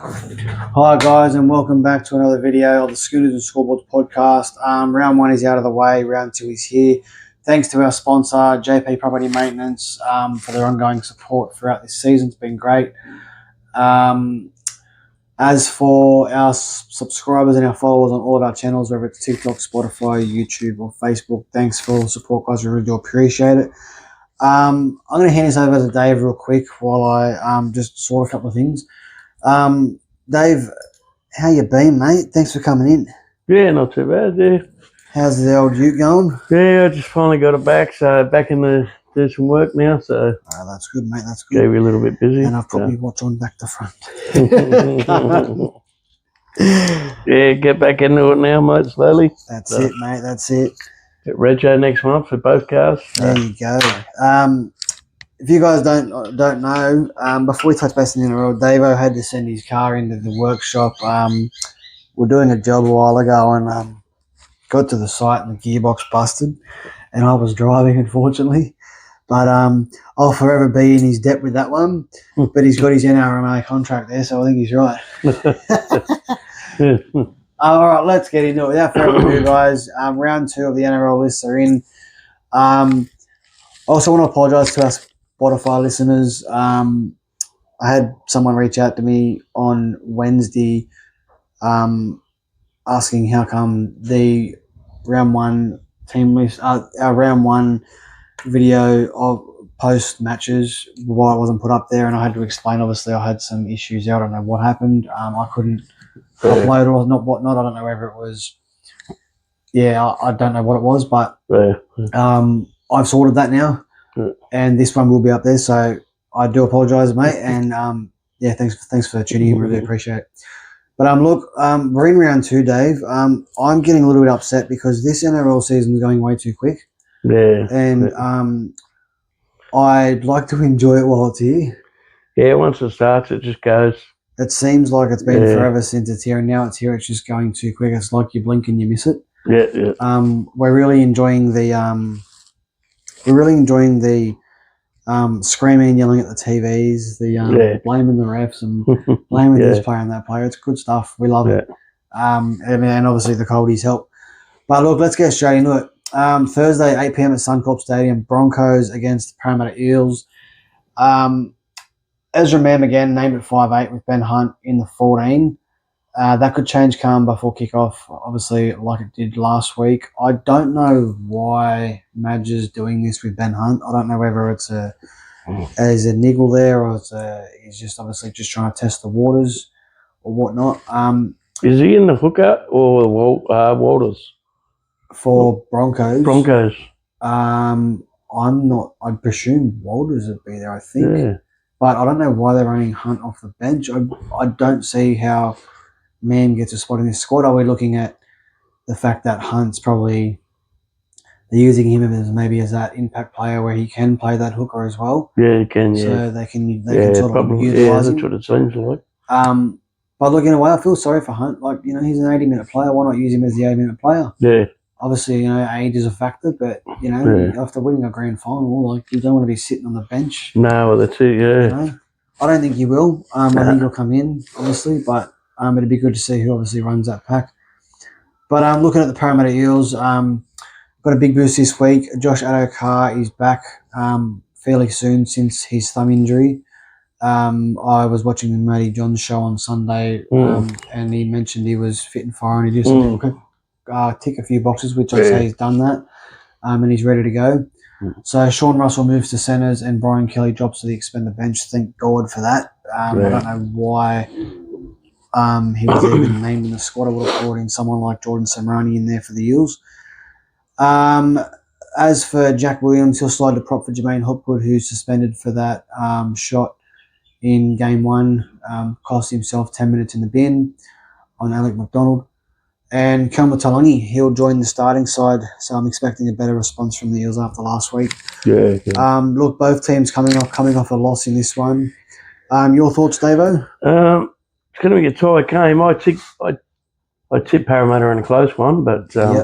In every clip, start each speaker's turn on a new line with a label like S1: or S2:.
S1: Hi guys, and welcome back to another video of the Schooners and Scoreboards podcast. Round one is out of the way, round two is here. Thanks to our sponsor, JP Property Maintenance, for their ongoing support throughout this season. It's been great. As for our subscribers and our followers on all of our channels, whether it's TikTok, Spotify, YouTube, or Facebook, thanks for all the support, guys. We really do appreciate it. I'm going to hand this over to Dave real quick while I just sort a couple of things. Dave, how you been, mate? Thanks for coming in.
S2: Yeah, not too bad, yeah.
S1: How's the old ute going?
S2: Yeah, I just finally got it back, so back in the do some work now, so
S1: Oh, that's good, mate, that's good.
S2: gave you a little bit busy.
S1: And I've put my watch on back to front.
S2: Yeah, get back into it now, mate, slowly.
S1: That's it, mate, that's it.
S2: Get rego next month for both cars.
S1: There you go. If you guys don't know, before we touch base in the NRL, Davo had to send his car into the workshop. We're doing a job a while ago and got to the site and the gearbox busted, and I was driving, unfortunately. But I'll forever be in his debt with that one. But he's got his NRMA contract there, so I think he's right. All right, let's get into it. Without further ado, guys, round two of the NRL lists are in. I also want to apologise to our Spotify listeners. I had someone reach out to me on Wednesday asking how come the round one team list, our round one video of post matches, why it wasn't put up there, and I had to explain. Obviously, I had some issues there. I don't know what happened. I couldn't upload or not whatnot. I don't know whether it was. Yeah, I don't know what it was, but I've sorted that now, and this one will be up there. So I do apologise, mate, and yeah, thanks for tuning in. Really appreciate it. But look, we're in round two, Dave. I'm getting a little bit upset because this NRL season is going way too quick.
S2: Yeah.
S1: And I'd like to enjoy it while it's here.
S2: Yeah, once it starts, it just goes.
S1: It seems like it's been forever since it's here, and now it's here. It's just going too quick. It's like you blink and you miss it.
S2: Yeah.
S1: We're really enjoying the screaming and yelling at the TVs, the blaming the refs and blaming this player and that player. It's good stuff. We love it. And obviously the coldies help. But look, let's get straight into it. Thursday, 8 p.m. at Suncorp Stadium, Broncos against Parramatta Eels. Ezra Mam again, named at 5'8", with Ben Hunt in the 14. That could change come before kickoff, obviously, like it did last week. I don't know why Madge is doing this with Ben Hunt. I don't know whether it's a niggle there or he's just obviously just trying to test the waters or whatnot.
S2: Is he in the hooker or Walters?
S1: For Broncos.
S2: I'm
S1: not. I'd presume Walters would be there, I think.
S2: Yeah.
S1: But I don't know why they're running Hunt off the bench. I don't see how Mam gets a spot in this squad. Are we looking at the fact that Hunt's probably they're using him as maybe as that impact player where he can play that hooker as well?
S2: Yeah, he can. Yeah.
S1: So they can sort of utilise him.
S2: That's what it seems like.
S1: But look, in a way, I feel sorry for Hunt. Like, he's an 80-minute player. Why not use him as the 80-minute player?
S2: Yeah.
S1: Obviously, age is a factor, but, after winning a grand final, like, you don't want to be sitting on the bench.
S2: No, that's it, yeah.
S1: I don't think he will. I think he'll come in, obviously, but it'd be good to see who obviously runs that pack. But looking at the Parramatta Eels, got a big boost this week. Josh Addo-Carr is back fairly soon since his thumb injury. I was watching the Matty Johns show on Sunday, and he mentioned he was fit and firing. He just tick a few boxes, which I'd say he's done that, and he's ready to go. So Sean Russell moves to centres and Brian Kelly drops to the expended bench. Thank God for that. I don't know why he was even named in the squad. I would have brought in someone like Jordan Samrani in there for the Eels. As for Jack Williams, he'll slide to prop for Jermaine Hopwood, who's suspended for that shot in game one. Cost himself 10 minutes in the bin on Alec McDonald. And Kelma Talangi, he'll join the starting side, so I'm expecting a better response from the Eels after last week.
S2: Yeah.
S1: Look, both teams coming off a loss in this one. Your thoughts, Davo?
S2: It's going to be a tight game. I tipped Parramatta in a close one, but I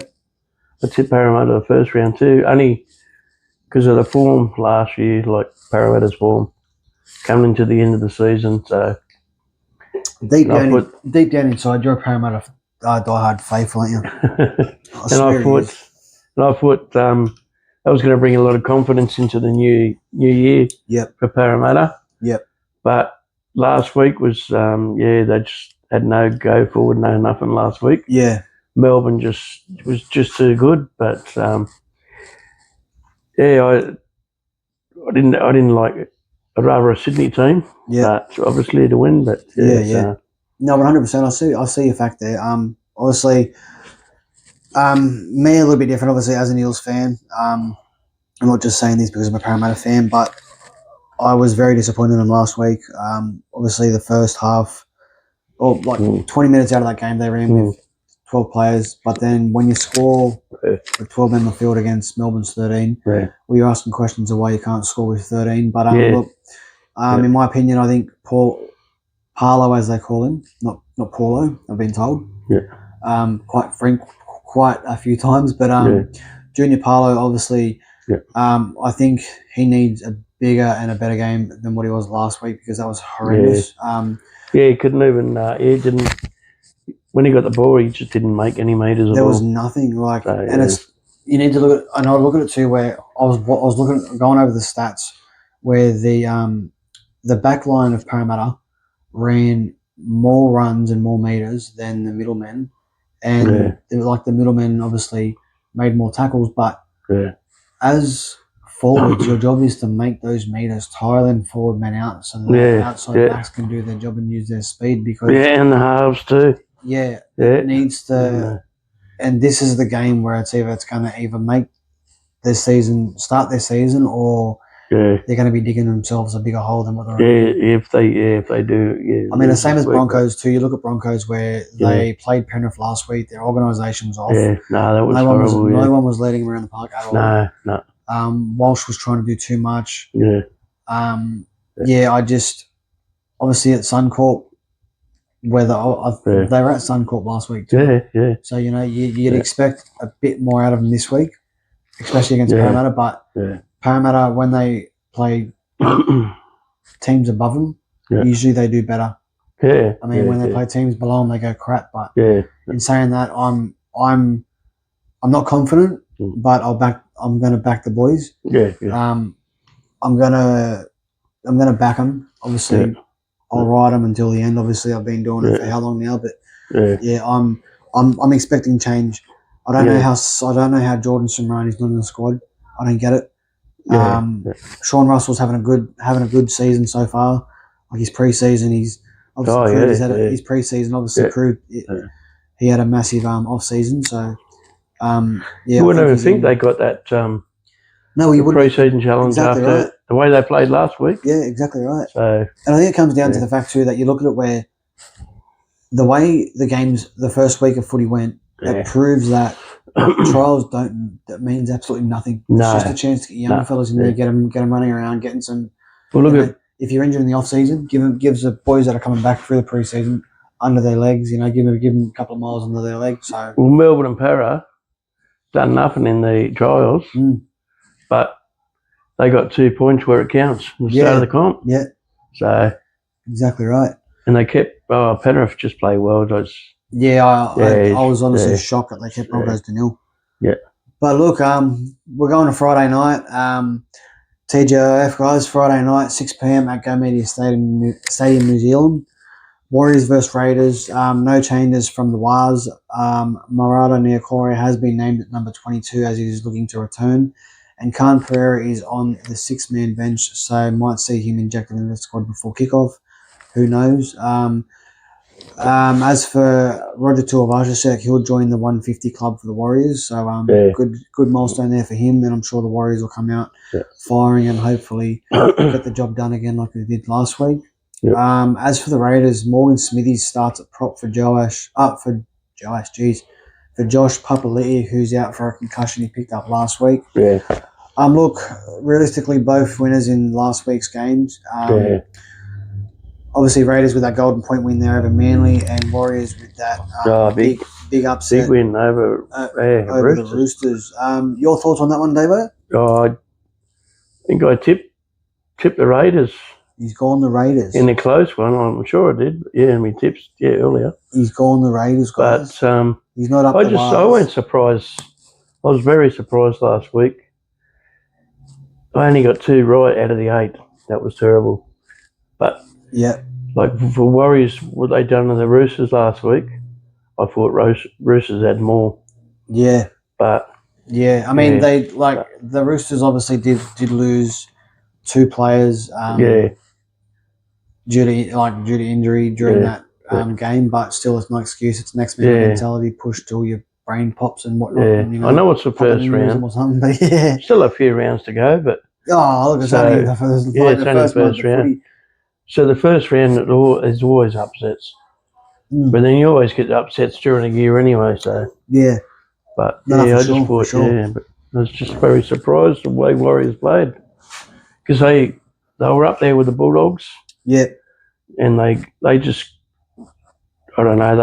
S2: tipped Parramatta the first round too, only because of the form last year, like Parramatta's form coming into the end of the season. So
S1: Deep down inside, you're a Parramatta diehard faithful, aren't you? I
S2: and I
S1: swear he is.
S2: thought that was going to bring a lot of confidence into the new year
S1: Yep.
S2: for Parramatta.
S1: Yep.
S2: But last week was they just had no go forward, no nothing last week.
S1: Yeah.
S2: Melbourne was just too good, but I didn't like it. I'd rather a Sydney team, but obviously to win. But
S1: no, 100%. I see your fact there. Obviously, me a little bit different. Obviously, as an Eels fan, I'm not just saying this because I'm a Parramatta fan, but I was very disappointed in them last week. Obviously, the first half, or 20 minutes out of that game, they ran with 12 players. But then when you score with 12 men in the field against Melbourne's 13, you're asking questions of why you can't score with 13. But look, in my opinion, I think Paulo, as they call him, not Paulo, I've been told. Quite a few times, but Junior Paulo, obviously, I think he needs a bigger and a better game than what he was last week because that was horrendous.
S2: He couldn't even. He didn't. When he got the ball, he just didn't make any meters at all.
S1: There was nothing it's. You need to look at, and I look at it too, where I was going over the stats, where the back line of Parramatta ran more runs and more meters than the middlemen, and the middlemen obviously made more tackles, but as forwards, your job is to make those meters, tire them forward men out, so the outside backs can do their job and use their speed. Because
S2: and the halves too.
S1: It needs to, and this is the game where it's going to either make start their season, or they're going to be digging themselves a bigger hole than what they're
S2: if they do.
S1: I mean, the same as Broncos too. You look at Broncos where they played Penrith last week. Their organisation was off.
S2: That was horrible.
S1: No one was letting them around the park at all.
S2: No.
S1: Walsh was trying to do too much.
S2: I
S1: just obviously at Suncorp, where they were at Suncorp last week too. So you'd expect a bit more out of them this week, especially against Parramatta. But Parramatta, when they play teams above them, usually they do better. I mean, when they play teams below them, they go crap. But in saying that, I'm not confident, but I'm going to back the boys. I'm gonna back them. Obviously, I'll ride them until the end. Obviously, I've been doing it for how long now? But I'm expecting change. I don't know how Jordan Simrani's not in the squad. I don't get it. Sean Russell's having a good season so far. Like his preseason, he's obviously proved his preseason obviously proved he had a massive off season. So
S2: you wouldn't even think they got that.
S1: No, you wouldn't.
S2: Pre-season challenge after the way they played last week.
S1: Yeah, exactly right.
S2: So,
S1: and I think it comes down to the fact too that you look at it where the way the games, the first week of footy went, it proves that trials that means absolutely nothing. It's just a chance to get young fellas in there, get them running around, getting some. Well, if you're injured in the off season, gives the boys that are coming back through the pre-season under their legs. Give them a couple of miles under their legs. So
S2: Melbourne and Para done nothing in the trials. But they got 2 points where it counts at the start of the comp.
S1: Yeah.
S2: So
S1: exactly right.
S2: And they kept Penrith just play well.
S1: I was honestly shocked that they kept Broncos to 0.
S2: Yeah.
S1: But look, we're going to Friday night. TGIF guys, Friday night, 6 p.m. at Go Media Stadium, New Zealand. Warriors versus Raiders. No changes from the Wars. Marata Niokore has been named at number 22 as he is looking to return. And Khan Pereira is on the 6-man bench, so might see him injected in the squad before kickoff. Who knows? As for Roger Tuivasa-Sheck, he'll join the 150 club for the Warriors. So good milestone there for him. And I'm sure the Warriors will come out firing and hopefully get the job done again like they did last week. As for the Raiders, Morgan Smithies starts at prop for Josh Papali'i, who's out for a concussion he picked up last week. Look, realistically, both winners in last week's games. Obviously, Raiders with that golden point win there over Manly, and Warriors with that big upset.
S2: Big win over
S1: the Roosters. Your thoughts on that one, Davo?
S2: I think I tipped the Raiders.
S1: He's gone the Raiders.
S2: In the close one, I'm sure I did. Yeah, in my tips, earlier.
S1: He's gone the Raiders, guys.
S2: But
S1: he's not up
S2: I
S1: the
S2: went surprised. I was very surprised last week. I only got 2 right out of the 8. That was terrible. But
S1: yeah,
S2: like for Warriors, what they done to the Roosters last week, I thought Roosters had more.
S1: Yeah.
S2: But
S1: yeah, I mean the Roosters obviously did lose 2 players. Due to injury during that game, but still it's no excuse. It's next man mentality, push till your brain pops and whatnot.
S2: Yeah,
S1: and,
S2: I know it's the first round
S1: or something, but yeah,
S2: still a few rounds to go. But
S1: look, it's only the first,
S2: it's only the first round. So the first round is always upsets, but then you always get upsets during the year anyway. So but I just thought but I was just very surprised the way Warriors played because they were up there with the Bulldogs.
S1: Yeah.
S2: And they just, I don't know,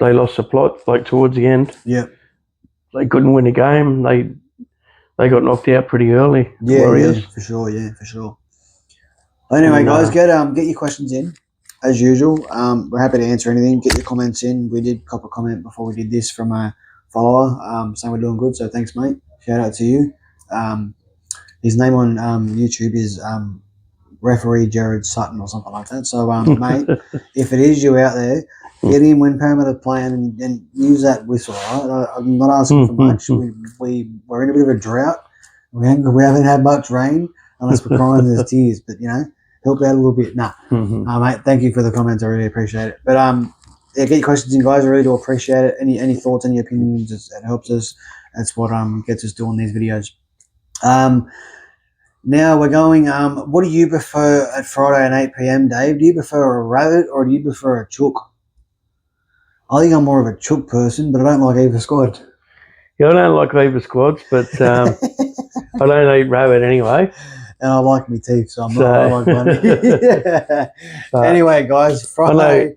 S2: they lost the plot like towards the end.
S1: Yeah.
S2: They couldn't win a game. They got knocked out pretty early. Warriors.
S1: Yeah, for sure. Anyway, guys, get your questions in as usual. We're happy to answer anything. Get your comments in. We did cop a comment before we did this from a follower saying we're doing good. So thanks, mate. Shout out to you. His name on YouTube is Referee Jared Sutton or something like that. So, mate, if it is you out there, get in when Parramatta playing and use that whistle. Right? I'm not asking for much. We're in a bit of a drought. We haven't had much rain unless we're crying there's tears. But help out a little bit. Mate, thank you for the comments. I really appreciate it. But get your questions in, guys. I really do appreciate it. Any thoughts, any opinions? It helps us. That's what gets us doing these videos. Now we're going, what do you prefer at Friday at 8 p.m, Dave? Do you prefer a rabbit or do you prefer a chook? I think I'm more of a chook person, but I don't like either squad.
S2: Yeah, I don't like either squads, but I don't eat rabbit anyway.
S1: And I like my teeth, so I like bunny. Anyway, guys, Friday.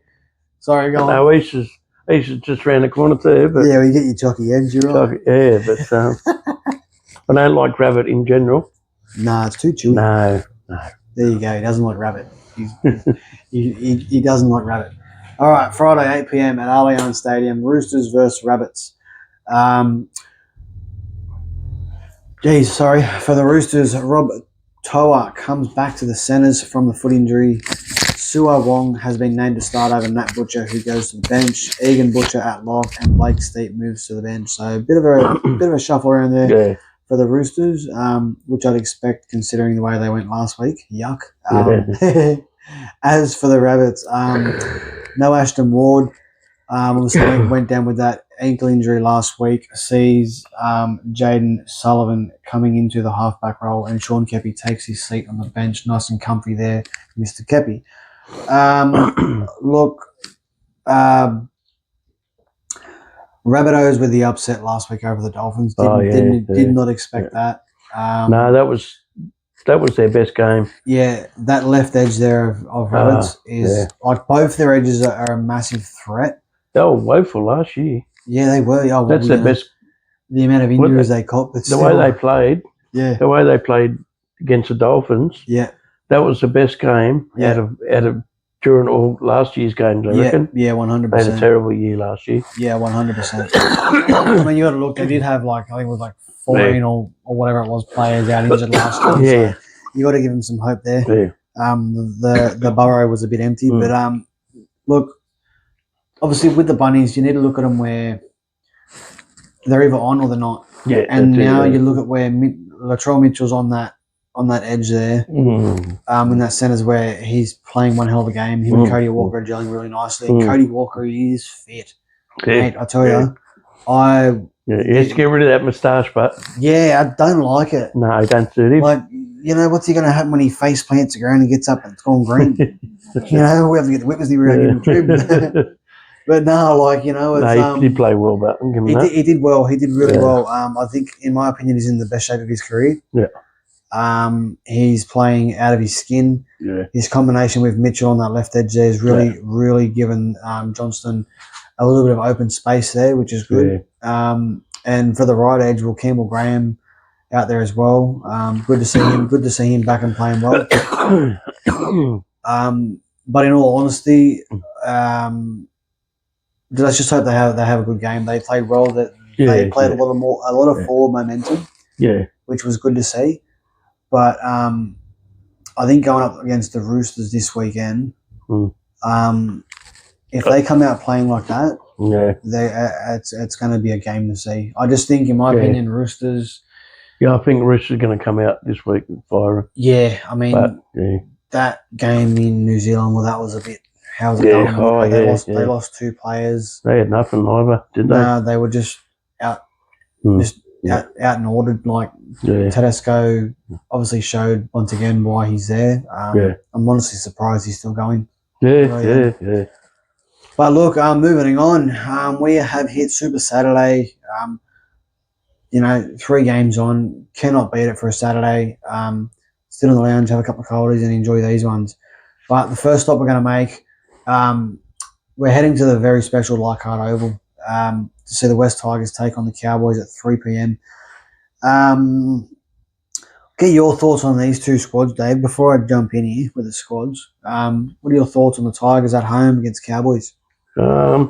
S1: Sorry, go on.
S2: No, Easter's just around the corner too. But
S1: yeah, we get your chalky eggs, you're right.
S2: Yeah, but I don't like rabbit in general.
S1: Nah, it's too chewy.
S2: No.
S1: There you go. He doesn't like rabbit. He doesn't like rabbit. All right, Friday, 8 p.m. at Allianz Stadium, Roosters versus Rabbits. For the Roosters, Rob Toa comes back to the centres from the foot injury. Sua Wong has been named to start over Nat Butcher, who goes to the bench. Egan Butcher at lock, and Blake Steep moves to the bench. So a bit of a shuffle around there. Yeah. For the Roosters, which I'd expect considering the way they went last week. Yuck. As for the Rabbits, no Ashton Ward. Obviously went down with that ankle injury last week. Sees Jaden Sullivan coming into the halfback role, and Sean Keppie takes his seat on the bench, nice and comfy there, Mr. Keppie. Look, Rabbitohs with the upset last week over the Dolphins. Did not expect that.
S2: No, that was their best game.
S1: Yeah, that left edge there of Rabbits is like both their edges are a massive threat.
S2: They were woeful last year.
S1: Yeah, they were.
S2: That's their best.
S1: The amount of injuries they caught. But
S2: the way they played. Yeah. The way they played against the Dolphins.
S1: Yeah.
S2: That was the best game out of during all last year's games, I reckon.
S1: Yeah, 100%.
S2: They had a terrible year last year.
S1: Yeah, 100%. I mean, you got to look. They did have I think it was 14 or whatever it was players out injured last year.
S2: Yeah.
S1: So you got to give them some hope there.
S2: Yeah.
S1: The burrow was a bit empty, but look, obviously with the Bunnies, you need to look at them where they're either on or they're not.
S2: Yeah.
S1: And now you look at where Latrell Mitchell's on that edge there, in that centres where he's playing one hell of a game. Him and Cody Walker are gelling really nicely. Cody Walker is fit.
S2: Yeah.
S1: Mate, I tell you,
S2: he has to get rid of that moustache, but
S1: yeah, I don't like it.
S2: No, I don't suit him.
S1: What's he going to happen when he face plants the ground and gets up and it's gone green? We have to get the whippers near get him trimmed. But no, it's,
S2: he did play well, but
S1: he did well. He did really well. I think, in my opinion, he's in the best shape of his career.
S2: Yeah.
S1: He's playing out of his skin.
S2: Yeah.
S1: His combination with Mitchell on that left edge there is really given Johnston a little bit of open space there, which is good. Yeah. And for the right edge, Campbell Graham out there as well. Good to see him. Good to see him back and playing well. But in all honesty, let's just hope they have a good game. They played well. They played a lot of forward momentum.
S2: Yeah,
S1: which was good to see. But I think going up against the Roosters this weekend, if they come out playing like that, it's going to be a game to see. I just think, in my opinion, Roosters.
S2: Yeah, I think Roosters are going to come out this week and fire.
S1: Yeah, I mean, that game in New Zealand, well, that was a bit. How was it going? They lost 2 players.
S2: They had nothing either, did they?
S1: No, they were just out. Out and ordered. Like Tedesco obviously showed once again why he's there. I'm honestly surprised he's still going.
S2: Yeah.
S1: But look, moving on. We have hit Super Saturday. 3 games on. Cannot beat it for a Saturday. Sit in the lounge, have a couple of coldies, and enjoy these ones. But the first stop we're going to make, we're heading to the very special Leichhardt Oval to see the West Tigers take on the Cowboys at 3 p.m. Get your thoughts on these 2 squads, Dave, before I jump in here with the squads. What are your thoughts on the Tigers at home against Cowboys?
S2: I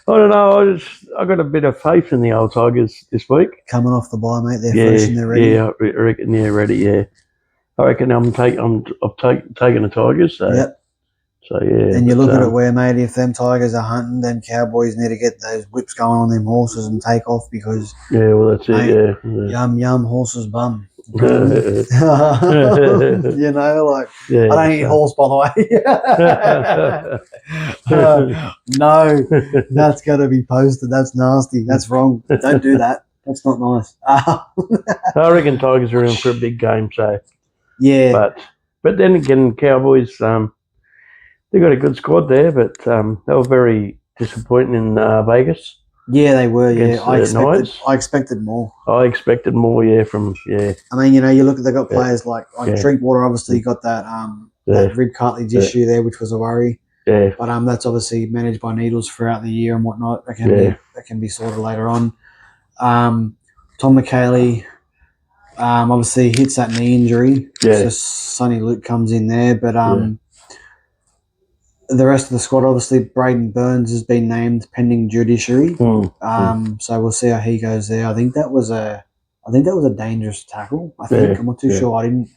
S2: don't know. I got a bit of faith in the old Tigers this week.
S1: Coming off the bye, mate. They're fresh and they're ready.
S2: Yeah, I reckon they're ready. Yeah, I reckon I've taking the Tigers. So,
S1: yep.
S2: So yeah.
S1: And you look at it where, mate, if them Tigers are hunting, then Cowboys need to get those whips going on them horses and take off because.
S2: Yeah, well, that's it. Yeah.
S1: Yum horses bum. I don't eat horse, by the way. No, that's got to be posted. That's nasty. That's wrong. Don't do that. That's not nice.
S2: I reckon Tigers are in for a big game. So
S1: yeah,
S2: but then again, Cowboys they got a good squad there, but they were very disappointing in Vegas.
S1: Yeah, they were. Yeah, I expected more.
S2: I expected more. Yeah,
S1: I mean, you look at they got players like Drinkwater. Obviously, got that rib cartilage issue there, which was a worry.
S2: Yeah.
S1: But that's obviously managed by Needles throughout the year and whatnot. That can be sorted later on. Tom McHaley obviously hits that knee injury.
S2: Yeah.
S1: So Sonny Luke comes in there, but the rest of the squad, obviously, Braden Burns has been named pending judiciary. So we'll see how he goes there. I think that was a dangerous tackle. I'm not too sure. I didn't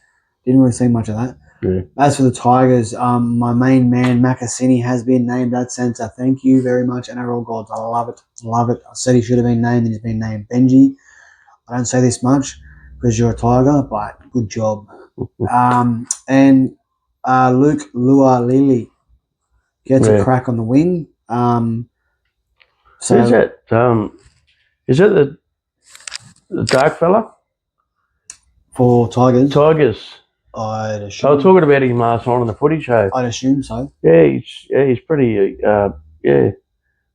S1: really see much of that.
S2: Yeah.
S1: As for the Tigers, my main man Makasini has been named at centre. Thank you very much, NRL gods. I love it. I said he should have been named, and he's been named. Benji, I don't say this much because you're a Tiger, but good job. And Luke Lualili gets a crack on the wing.
S2: So is that the dark fella
S1: for Tigers?
S2: Tigers.
S1: I'd assume.
S2: I was talking about him last night on the footy show.
S1: I'd assume so.
S2: Yeah, he's pretty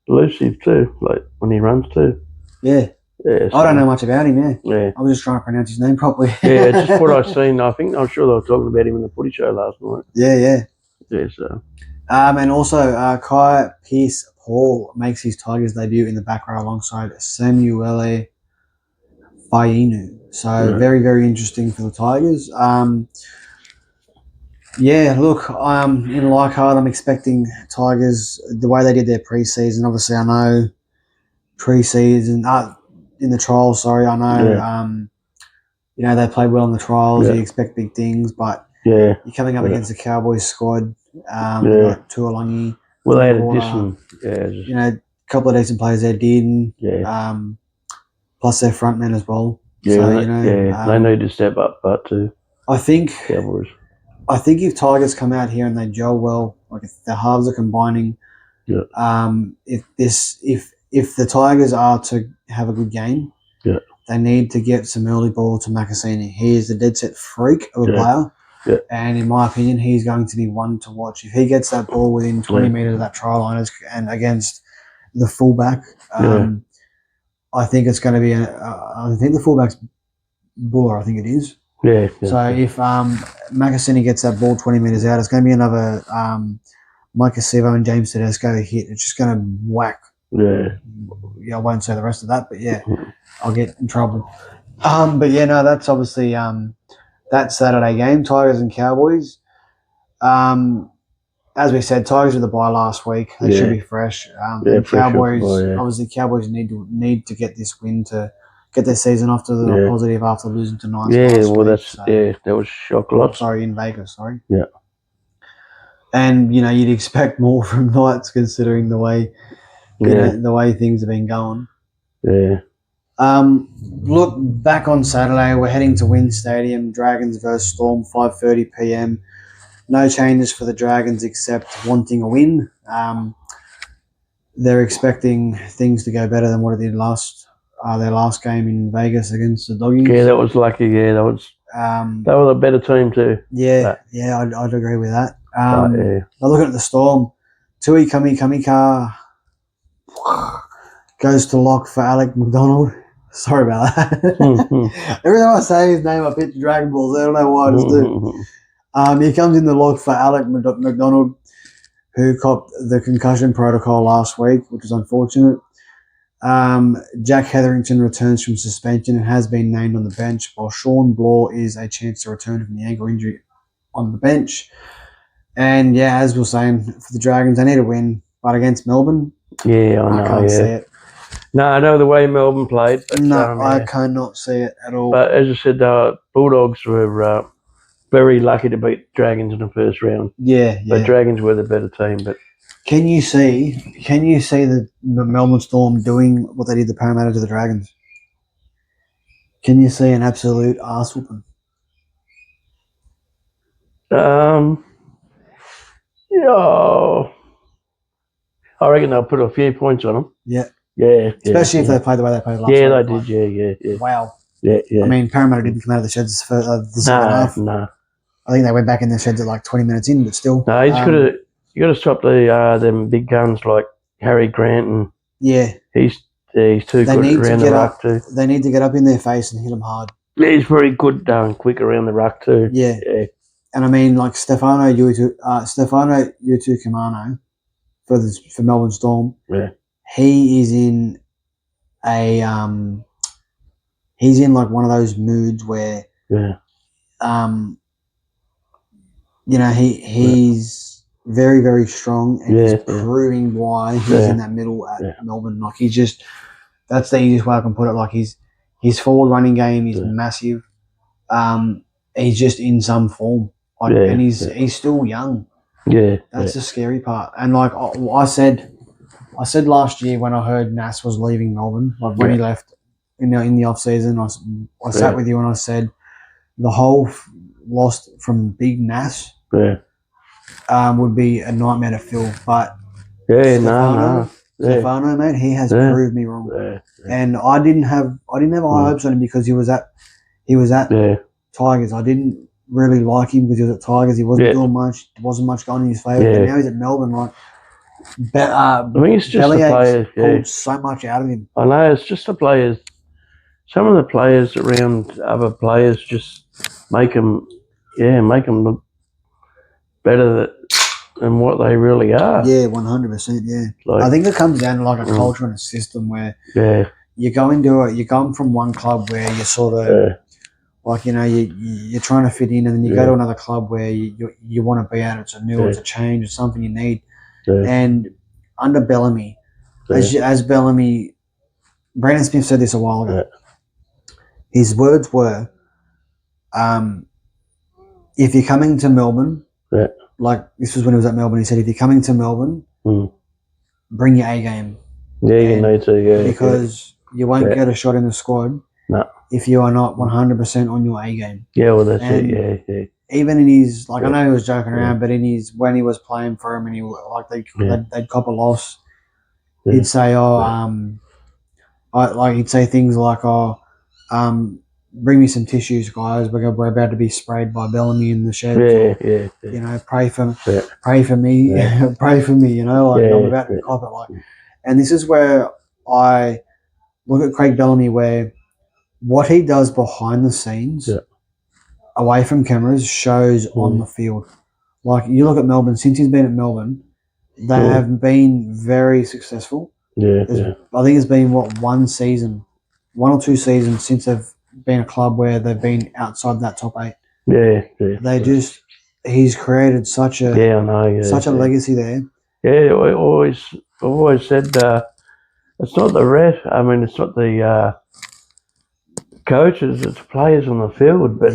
S2: elusive too. Like when he runs too.
S1: Yeah.
S2: Yeah. So,
S1: I don't know much about him.
S2: Yeah.
S1: I was just trying to pronounce his name properly.
S2: Yeah, just what I've seen. I'm sure they were talking about him in the footy show last night.
S1: Yeah.
S2: Yeah. So.
S1: And also, Kai Pearce-Paul makes his Tigers debut in the back row alongside Samuele Fainu. So very, very interesting for the Tigers. Look, in Leichhardt, I'm expecting Tigers, the way they did their preseason. Obviously, I know preseason, in the trials, I know, they played well in the trials. You expect big things, but you're coming up against the Cowboys squad. Like Tuolangi.
S2: Well, they had addition.
S1: A couple of decent players there did. Plus their front men as well.
S2: Yeah, so, they need to step up, but too.
S1: I think
S2: Cowboys.
S1: I think if Tigers come out here and they gel well, like if the halves are combining, if the Tigers are to have a good game, they need to get some early ball to Makasini. He is the dead set freak of a player.
S2: Yeah.
S1: And in my opinion, he's going to be one to watch. If he gets that ball within 20 metres of that try line and against the fullback, I think it's going to be I think the fullback's Buller, I think it is.
S2: Yeah.
S1: So if Makasini gets that ball 20 metres out, it's going to be another Mike Acevo and James Tedesco hit. It's just going to whack.
S2: Yeah.
S1: I won't say the rest of that, but I'll get in trouble. But yeah, no, that's obviously that Saturday game, Tigers and Cowboys. As we said, Tigers were the bye last week. They should be fresh. And Cowboys, obviously, Cowboys need to get this win to get their season off to the positive after losing to Knights last week.
S2: That was shock loss.
S1: Sorry, in Vegas. Sorry.
S2: Yeah.
S1: And you'd expect more from Knights considering the way the way things have been going.
S2: Yeah.
S1: Look, back on Saturday, we're heading to Wynn Stadium, Dragons versus Storm, 5:30 p.m. No changes for the Dragons except wanting a win. They're expecting things to go better than what it did their last game in Vegas against the Doggies.
S2: Yeah, that was lucky. Yeah, that was. They were a better team too.
S1: Yeah, I'd agree with that. Looking at the Storm, Tui Kamika goes to lock for Alec McDonald. Sorry about that. Every time I say his name, I picture Dragon Balls. I don't know why I just do. He comes in the lock for Alec McDonald, who copped the concussion protocol last week, which was unfortunate. Jack Hetherington returns from suspension and has been named on the bench, while Sean Bloor is a chance to return from the ankle injury on the bench. And yeah, as we were saying, for the Dragons, they need a win, but against Melbourne,
S2: I
S1: can't see it.
S2: No, I know the way Melbourne played. But,
S1: no, I cannot see it at all.
S2: But as I said, Bulldogs were very lucky to beat Dragons in the first round.
S1: Yeah.
S2: But Dragons were the better team. But
S1: can you see the Melbourne Storm doing what they did to Parramatta to the Dragons? Can you see an absolute arse whooping?
S2: I reckon they'll put a few points on them.
S1: Yeah.
S2: Especially
S1: if they played the way they played last week.
S2: Yeah, they did. Yeah.
S1: Wow.
S2: Yeah.
S1: I mean, Parramatta didn't come out of the sheds for the second half.
S2: No.
S1: I think they went back in their sheds at like 20 minutes in, but still.
S2: No, you got to stop them big guns like Harry Grant and he's too good around the ruck too.
S1: They need to get up in their face and hit them hard.
S2: Yeah, he's very good, quick around the ruck too.
S1: Yeah. And I mean, like Stefano Utukamano for Melbourne Storm.
S2: Yeah.
S1: He is in he's in like one of those moods where he's very, very strong and he's proving why he's in that middle at Melbourne. Like that's the easiest way I can put it. Like his forward running game is massive. He's just in some form. And he's still young.
S2: Yeah.
S1: That's the scary part. And like I said last year when I heard Nas was leaving Melbourne, like when he left in the off season, I sat with you and I said the whole loss from Big Nas would be a nightmare to fill. But Stefano, mate, he has proved me wrong. And I didn't have high hopes on him because he was at Tigers. I didn't really like him because he was at Tigers. He wasn't doing much. There wasn't much going in his favour. But now he's at Melbourne. Like,
S2: I think it's just the players.
S1: Pulled so much out of him.
S2: I know it's just the players. Some of the players around other players just make them look better than what they really are.
S1: Yeah, 100%. Yeah, like, I think it comes down to like a culture and a system where you're going from one club where you're sort of like you're trying to fit in, and then you go to another club where you want to be at. It's a new, it's a change, it's something you need. And under Bellamy, as Bellamy, Brandon Smith said this a while ago. His words were, if you're coming to Melbourne, like this was when he was at Melbourne, he said, if you're coming to Melbourne, bring your A game.
S2: Yeah, you need to,
S1: because you won't get a shot in the squad if you are not 100% on your A game.
S2: Yeah, well, that's it,
S1: Even in his, like I know he was joking around, but when he was playing for him and he like they'd cop a loss, he'd say, he'd say things like, bring me some tissues, guys. We're about to be sprayed by Bellamy in the shed. You know, pray for me, pray for me. You know, like I'm about to cop it. Like, and this is where I look at Craig Bellamy, where what he does behind the scenes, away from cameras, shows on the field. Like you look at Melbourne, since he's been at Melbourne, they have been very successful. I think it's been one or two seasons since they've been a club where they've been outside that top 8.
S2: Yeah.
S1: He's created such a
S2: I know.
S1: such a legacy there.
S2: Yeah, I've always said it's not the ref. I mean, it's not the coaches. It's players on the field, but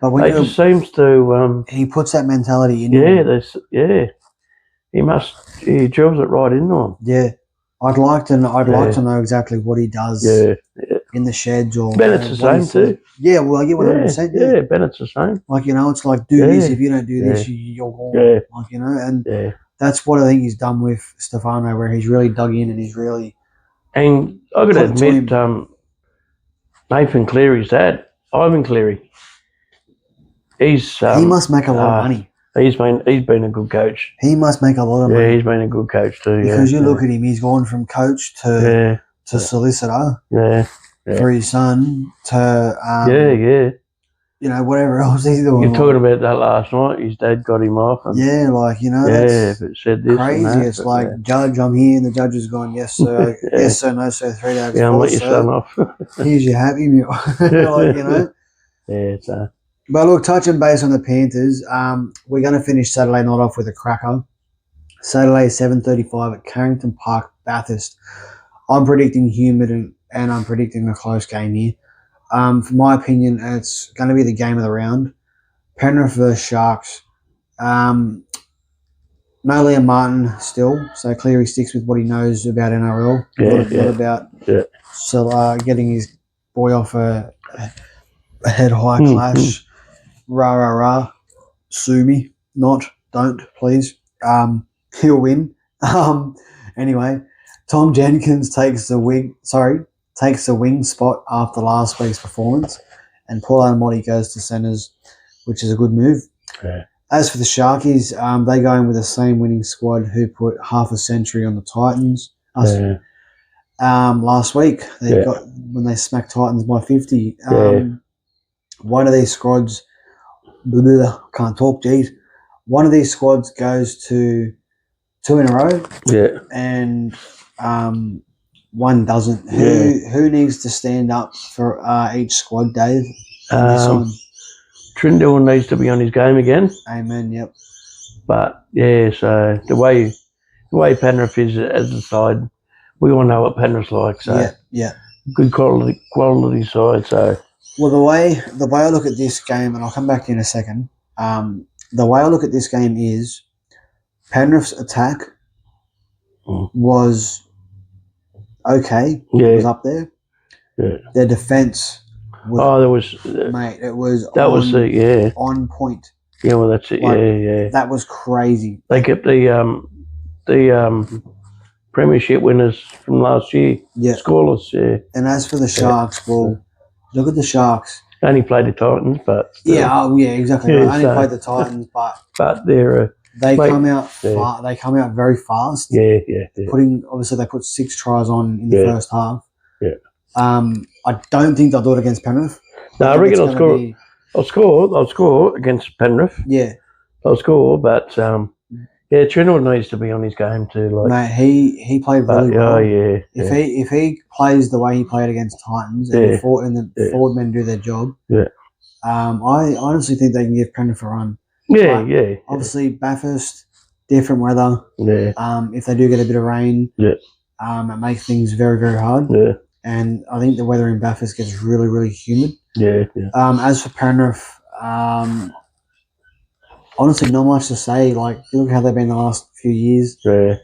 S1: but when
S2: they just seems to
S1: he puts that mentality in.
S2: He drills it right into them.
S1: Yeah, I'd like to know exactly what he does. In the sheds or
S2: Bennett's the same too.
S1: Yeah, well, 100%. Yeah,
S2: Bennett's the same.
S1: Like, it's like, do this. If you don't do this, you're gone. Like, and that's what I think he's done with Stefano, where he's really dug in and he's really.
S2: And I got to admit, Nathan Cleary's dad, Ivan Cleary, he
S1: must make a lot of money.
S2: He's been a good coach.
S1: He must make a lot of money.
S2: Yeah, he's been a good coach too.
S1: Because you look at him, he's gone from coach to solicitor. For his son to whatever else he's doing.
S2: You're talking about that last night. His dad got him off. And,
S1: that's
S2: but said this
S1: crazy.
S2: And that,
S1: it's like, Judge, I'm here, and the judge has gone, yes sir, yes sir, no sir, 3 days.
S2: I'll let your son off.
S1: Here's your happy meal. But look, touching base on the Panthers, we're going to finish Saturday night off with a cracker. Saturday 7:35 at Carrington Park, Bathurst. I'm predicting humid and I'm predicting a close game here. For my opinion, it's going to be the game of the round. Penrith versus Sharks. No Liam Martin still, so Cleary sticks with what he knows about NRL. So getting his boy off a head high clash. Rah rah rah. Sue me, don't please. He'll win. Anyway, Tom Jenkins takes the wing spot after last week's performance, and Paul Anamotti goes to centres, which is a good move.
S2: Yeah.
S1: As for the Sharkies, they go in with the same winning squad who put half a century on the Titans. Last week, got when they smacked Titans by 50. One of these squads, can't talk, geez. One of these squads goes to 2 in a row. And one doesn't. Who needs to stand up for each squad, Dave?
S2: Trindle needs to be on his game again.
S1: Amen. Yep.
S2: But so the way Penrith is as a side, we all know what Penrith's like. So good quality side. So
S1: well, the way I look at this game, and I'll come back in a second. The way I look at this game is Penrith's attack was okay. It was up there. Their defense was on point.
S2: Yeah, well, that's it.
S1: Like, that was crazy.
S2: They kept the premiership winners from last year scoreless. Yeah.
S1: And as for the Sharks, well, look at the Sharks.
S2: Only played the Titans, but
S1: exactly. Right. Only played the Titans, but they come out they come out very fast. Obviously they put 6 tries on in the first half. I don't think they'll do it against Penrith.
S2: No, I reckon I'll score against Penrith.
S1: Yeah.
S2: I'll score, but Trindle needs to be on his game too. Like,
S1: mate, he played really well.
S2: If
S1: he plays the way he played against Titans and the forward men do their job, I honestly think they can give Penrith a run. Obviously, Bathurst, different weather. If they do get a bit of rain, it makes things very, very hard. And I think the weather in Bathurst gets really, really humid. As for Penrith, honestly, not much to say. Like, look how they've been the last few years. They've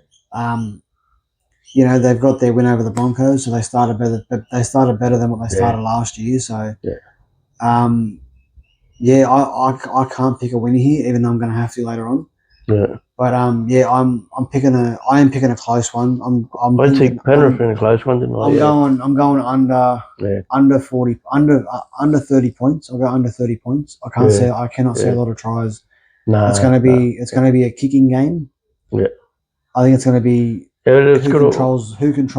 S1: got their win over the Broncos, so they started better. But they started better than what they started last year. So, I can't pick a winner here, even though I'm going to have to later on. But I am picking a close one.
S2: I think Penrith in a close one, didn't I?
S1: I'm going under 40, under 30 points. I'll go under 30 points. I cannot see a lot of tries. No, it's going to be a kicking game. I think it's going to be who controls the. It's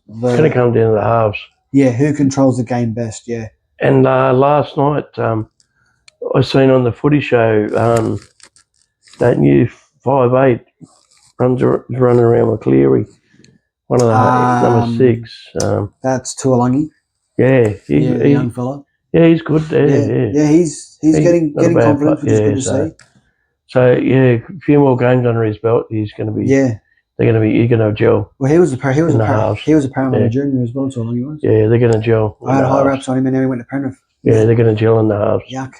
S2: going to come down to the halves.
S1: Yeah, who controls the game best? Yeah.
S2: And last night, I seen on the footy show that new 5'8" running around with Cleary. One of the number 6.
S1: That's Tuolangi.
S2: The
S1: young fella.
S2: Yeah, he's good there. Yeah.
S1: He's getting confidence, which is good to see.
S2: So yeah, a few more games under his belt. He's going to be.
S1: Yeah.
S2: He's going to gel.
S1: Well, he was a Parramatta junior as well, so long he was.
S2: Yeah, they're going to gel.
S1: I had high raps on him, and now he went to Penrith.
S2: Yeah, they're going to gel in the halves.
S1: Yuck.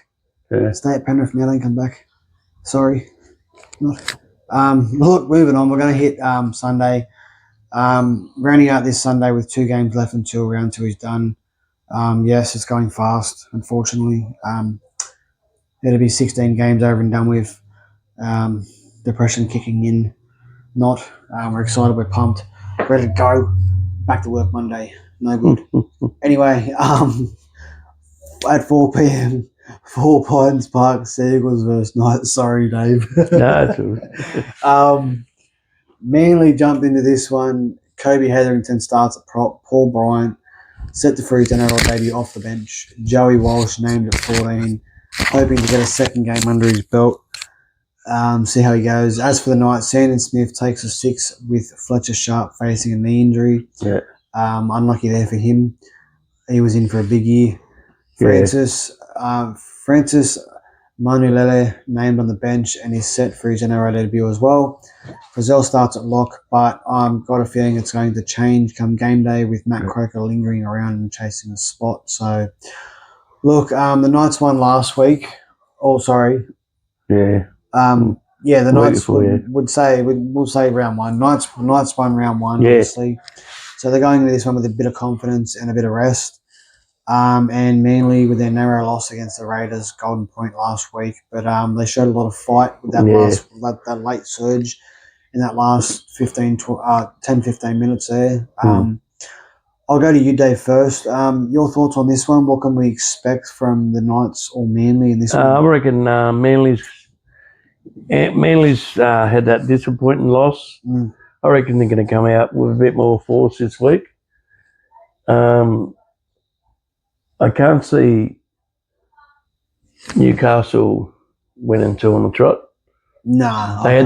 S2: Yeah.
S1: Stay at Penrith now, then come back. Sorry. Look, moving on. We're going to hit Sunday. Rounding out this Sunday with 2 games left until round 2 is done. Yes, it's going fast, unfortunately. It'll be 16 games over and done with. Depression kicking in. Not. We're excited. We're pumped. Ready to go. Back to work Monday. No good. Anyway, at 4 p.m, 4 Pines Park, Seagulls versus Knights. Sorry, Dave.
S2: No,
S1: Manly jumped into this one. Kobe Hetherington starts at prop. Paul Bryant set to for his NRL debut off the bench. Joey Walsh named at 14, hoping to get a second game under his belt. See how he goes. As for the Knights, Sandon Smith takes a 6 with Fletcher Sharp facing a knee injury.
S2: Yeah.
S1: Unlucky there for him. He was in for a big year. Francis Manulele named on the bench and is set for his NRL debut as well. Frizzell starts at lock, but I've got a feeling it's going to change come game day with Matt Croker lingering around and chasing a spot. So, look, the Knights won last week. Oh, sorry.
S2: Yeah.
S1: The Knights we'll say round 1. Knights won round 1, obviously. So they're going into this one with a bit of confidence and a bit of rest. And Manly with their narrow loss against the Raiders, Golden Point last week, but they showed a lot of fight with that late surge in that last 10-15 minutes there. I'll go to you, Dave, first. Your thoughts on this one? What can we expect from the Knights or Manly in this one?
S2: I reckon Manly's had that disappointing loss. I reckon they're going to come out with a bit more force this week. I can't see Newcastle winning 2 on the trot.
S1: Nah,
S2: they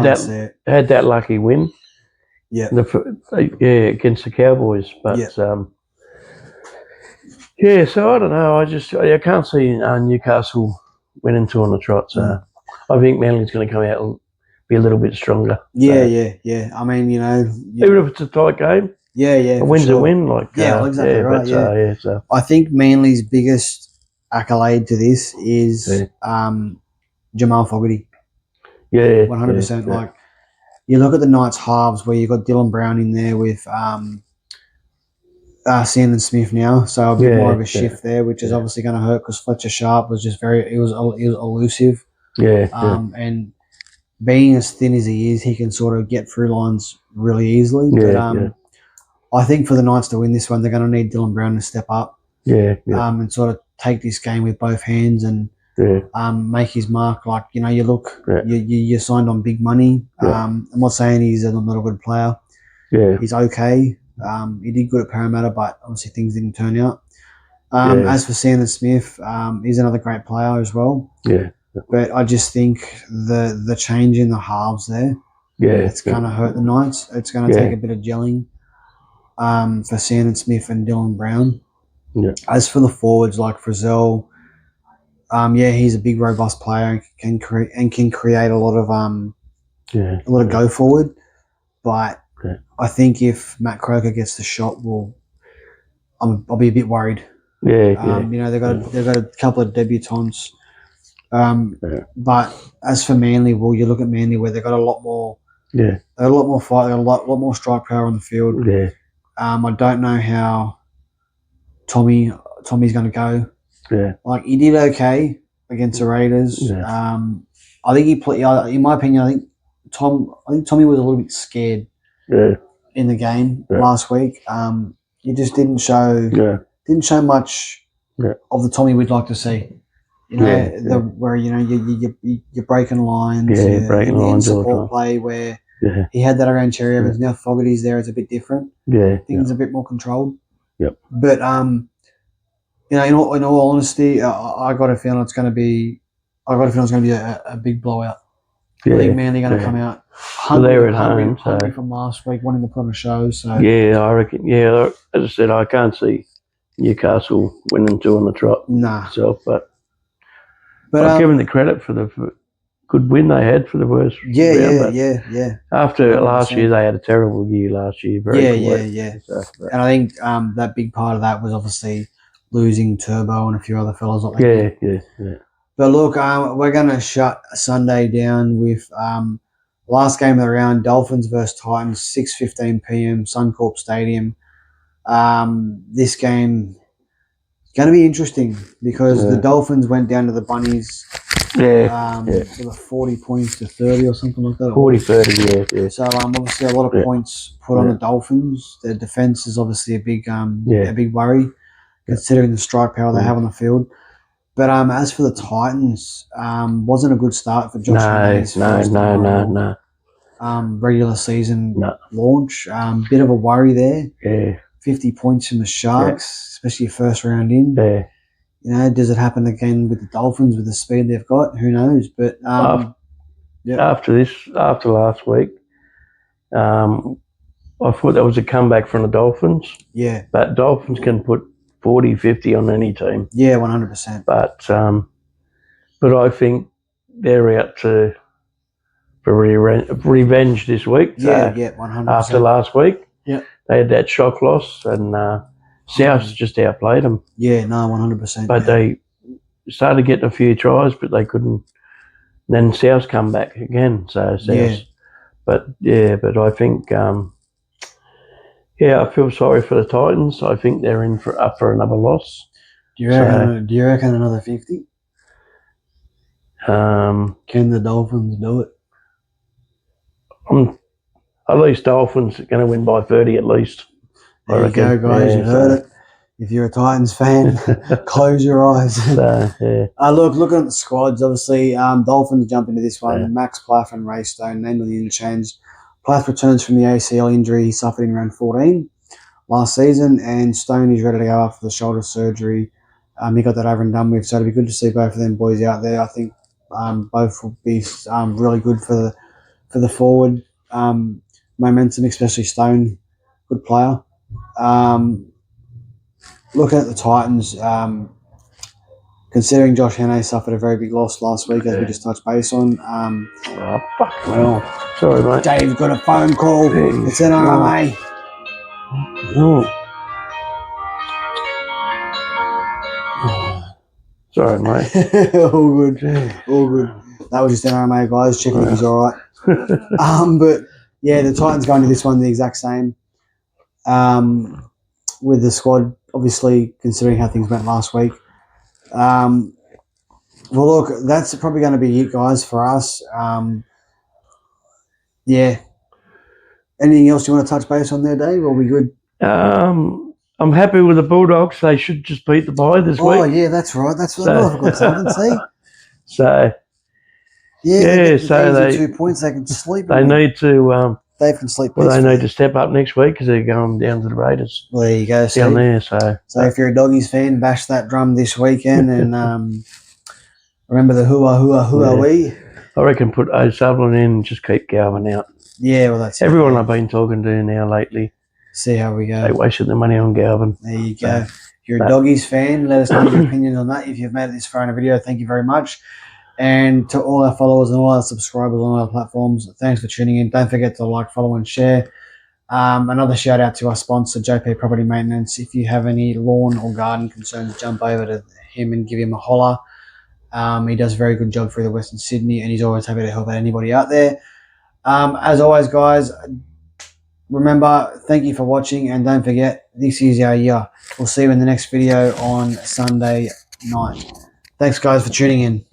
S2: had that lucky win.
S1: Yeah,
S2: against the Cowboys, but so I don't know. I can't see Newcastle winning 2 on the trot. So I think Manly's going to come out and be a little bit stronger.
S1: Yeah. I mean,
S2: even if it's a tight game. A win's a win.
S1: Exactly right. So I think Manly's biggest accolade to this is Jamal Fogarty. 100%. Like you look at the Knights halves where you got Dylan Brown in there with Sandon Smith now, so a bit more of a shift there, which is obviously going to hurt because Fletcher Sharp was just he was elusive. And being as thin as he is, he can sort of get through lines really easily. I think for the Knights to win this one, they're going to need Dylan Brown to step up. And sort of take this game with both hands and make his mark. Like, you look, you signed on big money. I'm not saying he's not a good player. He's okay. He did good at Parramatta, but obviously things didn't turn out. As for Sandon Smith, he's another great player as well. But I just think the change in the halves there, it's going to hurt the Knights. It's going to take a bit of gelling. For Sandon Smith and Dylan Brown. As for the forwards like Frizzell, he's a big, robust player and can create a lot of go forward. But I think if Matt Croker gets the shot, I'll be a bit worried. They've got a couple of debutants. But as for Manly, you look at Manly where they've got a lot more. They got a lot more fight. They got a lot more strike power on the field. I don't know how Tommy's going to go. Like he did okay against the Raiders. I think he played. In my opinion, I think Tommy was a little bit scared. In the game last week. He just didn't show much of the Tommy we'd like to see. Where you're breaking lines, in support play where he had that around Cherry Evans. Now Fogarty's there, it's a bit different. Things a bit more controlled. But in all honesty, I got a feeling it's going to be a big blowout. I think Manly going to come out hungry from last week, wanting to put on a show. So
S2: I reckon. As I said, I can't see Newcastle winning 2 on the trot.
S1: Nah.
S2: But I'll give them the credit for the good win they had for the first round.
S1: Yeah.
S2: After
S1: 100%.
S2: last year, they had a terrible year last year.
S1: Yeah. So, and I think that big part of that was obviously losing Turbo and a few other fellas.
S2: Yeah.
S1: But look, we're going to shut Sunday down with last game of the round, Dolphins versus Titans, 6:15 p.m, Suncorp Stadium. This game is going to be interesting because the Dolphins went down to the Bunnies with a 40 points to 30 or something like that.
S2: 40-30, yeah.
S1: So obviously a lot of points put on the Dolphins. Their defense is obviously a big worry considering the strike power they have on the field. But as for the Titans, wasn't a good start for Josh Hannay's
S2: No.
S1: Regular season launch. Bit of a worry there.
S2: Yeah.
S1: 50 points from the Sharks, especially first round in.
S2: Yeah.
S1: You know, does it happen again with the Dolphins with the speed they've got? Who knows? But
S2: after last week, I thought that was a comeback from the Dolphins.
S1: Yeah.
S2: But Dolphins can put 40, 50 on any team.
S1: Yeah, 100%.
S2: But I think they're out for revenge this week.
S1: Yeah, 100%.
S2: After last week,
S1: they
S2: had that shock loss, and Souths just outplayed them.
S1: Yeah, no, 100%.
S2: But they started getting a few tries, but they couldn't. Then Souths come back again. So Souths. But I think I feel sorry for the Titans. I think they're up for another loss.
S1: Do you reckon another 50? Can the Dolphins do it?
S2: At least Dolphins are going to win by 30 at least.
S1: There you go, guys. You heard it. If you're a Titans fan, close your eyes. Looking at the squads, obviously, Dolphins jump into this one. Yeah. Max Plath and Ray Stone named on the interchange. Plath returns from the ACL injury he suffered in round 14 last season, and Stone is ready to go after the shoulder surgery. He got that over and done with, so it'll be good to see both of them boys out there. I think both will be really good for the forward momentum, especially Stone, good player. Looking at the Titans, considering Josh Hannay suffered a very big loss last week, as we just touched base on.
S2: Sorry, mate.
S1: Dave's got a phone call. Jeez. It's an RMA.
S2: Sorry, mate.
S1: All good. All good. That was just an RMA, guys. Checking if he's all right. But yeah, the Titans going to this one the exact same. With the squad, obviously, considering how things went last week. Well, look, that's probably going to be it, guys, for us. Anything else you want to touch base on there, Dave? Or are we good?
S2: I'm happy with the Bulldogs. They should just beat the bye this week.
S1: Oh, yeah, that's right. That's what I forgot something, see?
S2: So,
S1: they 2 points. They can sleep.
S2: They need to...
S1: Dave can sleep.
S2: Well, they need to step up next week because they're going down to the Raiders.
S1: Well, there you go.
S2: Down there, so
S1: if you're a Doggies fan, bash that drum this weekend and remember the hua we.
S2: I reckon put O'Sullivan in and just keep Galvin out.
S1: Yeah, well, that's
S2: everyone I've been talking to now lately.
S1: See how we go.
S2: They wasted their money on Galvin.
S1: There you go. If you're a Doggies fan, let us know your opinion on that. If you've made it this far in a video, thank you very much. And to all our followers and all our subscribers on all our platforms, thanks for tuning in. Don't forget to like, follow, and share. Another shout out to our sponsor, JP Property Maintenance. If you have any lawn or garden concerns, jump over to him and give him a holler. He does a very good job through the Western Sydney, and he's always happy to help out anybody out there. As always, guys, remember, thank you for watching, and don't forget, this is our year. We'll see you in the next video on Sunday night. Thanks, guys, for tuning in.